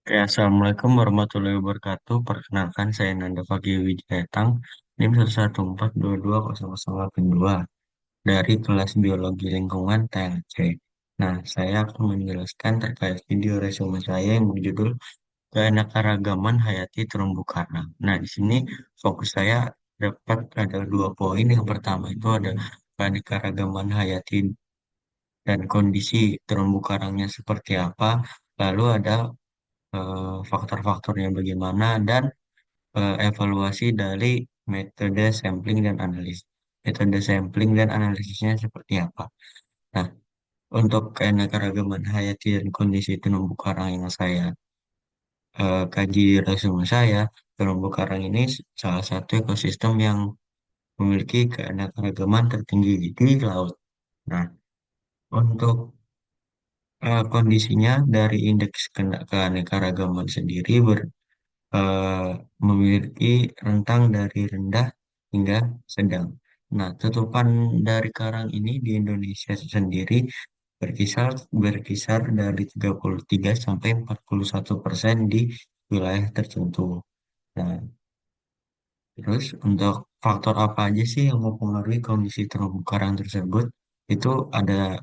Ya, Assalamualaikum warahmatullahi wabarakatuh. Perkenalkan, saya Nanda Fagi Wijayatang, NIM 114220082 dari kelas Biologi Lingkungan TLC. Nah, saya akan menjelaskan terkait video resume saya yang berjudul Keanekaragaman Hayati Terumbu Karang. Nah, di sini fokus saya dapat ada dua poin. Yang pertama itu ada keanekaragaman hayati dan kondisi terumbu karangnya seperti apa. Lalu ada faktor-faktornya bagaimana, dan evaluasi dari metode sampling dan analisis. Metode sampling dan analisisnya seperti apa. Nah, untuk keanekaragaman hayati dan kondisi terumbu karang yang saya kaji di resume saya, terumbu karang ini salah satu ekosistem yang memiliki keanekaragaman tertinggi di laut. Nah, untuk kondisinya dari indeks keanekaragaman sendiri eh, memiliki rentang dari rendah hingga sedang. Nah, tutupan dari karang ini di Indonesia sendiri berkisar berkisar dari 33 sampai 41% di wilayah tertentu. Nah, terus untuk faktor apa aja sih yang mempengaruhi kondisi terumbu karang tersebut? Itu ada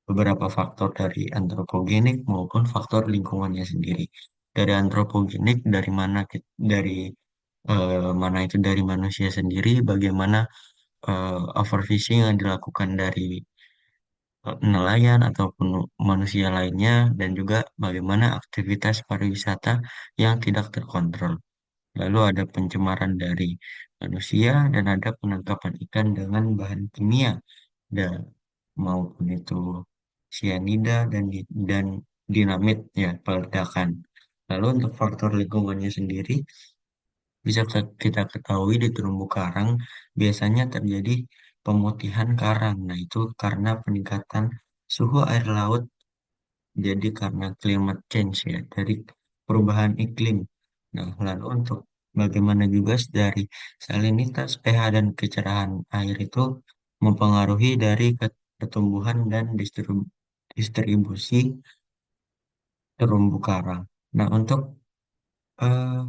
beberapa faktor dari antropogenik maupun faktor lingkungannya sendiri. Dari antropogenik, dari mana itu dari manusia sendiri, bagaimana overfishing yang dilakukan dari nelayan ataupun manusia lainnya, dan juga bagaimana aktivitas pariwisata yang tidak terkontrol. Lalu ada pencemaran dari manusia dan ada penangkapan ikan dengan bahan kimia, dan maupun itu sianida dan dinamit, ya, peledakan. Lalu untuk faktor lingkungannya sendiri, bisa kita ketahui di terumbu karang biasanya terjadi pemutihan karang. Nah, itu karena peningkatan suhu air laut, jadi karena climate change, ya, dari perubahan iklim. Nah, lalu untuk bagaimana juga dari salinitas, pH, dan kecerahan air itu mempengaruhi dari pertumbuhan dan distribusi terumbu karang. Nah, untuk eh,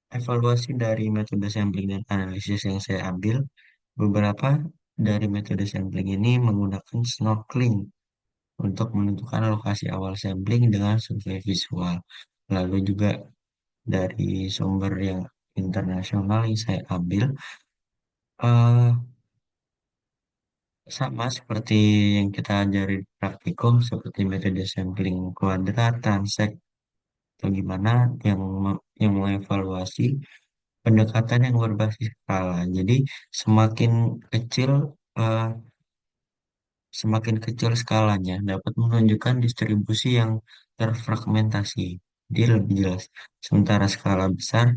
evaluasi dari metode sampling dan analisis yang saya ambil, beberapa dari metode sampling ini menggunakan snorkeling untuk menentukan lokasi awal sampling dengan survei visual. Lalu juga dari sumber yang internasional yang saya ambil, eh, sama seperti yang kita ajari di praktikum, seperti metode sampling kuadrat, transek, atau gimana yang mengevaluasi pendekatan yang berbasis skala. Jadi semakin kecil eh, semakin kecil skalanya dapat menunjukkan distribusi yang terfragmentasi. Dia lebih jelas. Sementara skala besar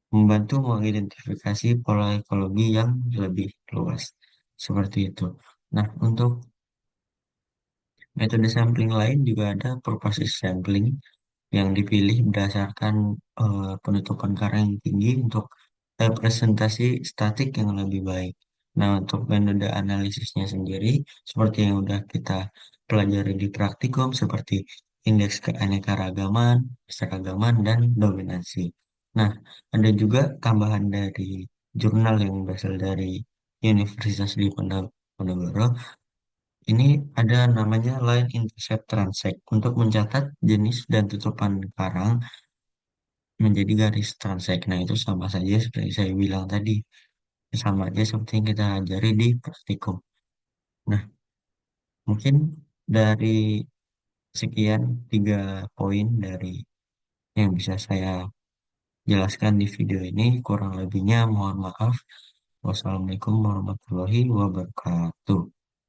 membantu mengidentifikasi pola ekologi yang lebih luas. Seperti itu. Nah, untuk metode sampling lain juga ada purposive sampling yang dipilih berdasarkan penutupan karang yang tinggi untuk representasi statik yang lebih baik. Nah, untuk metode analisisnya sendiri, seperti yang udah kita pelajari di praktikum, seperti indeks keanekaragaman, keseragaman, dan dominansi. Nah, ada juga tambahan dari jurnal yang berasal dari Universitas Diponegoro. Ini ada namanya line intercept transect untuk mencatat jenis dan tutupan karang menjadi garis transect. Nah, itu sama saja seperti saya bilang tadi. Sama aja seperti yang kita ajari di praktikum. Nah, mungkin dari sekian tiga poin dari yang bisa saya jelaskan di video ini, kurang lebihnya mohon maaf. Wassalamualaikum warahmatullahi wabarakatuh.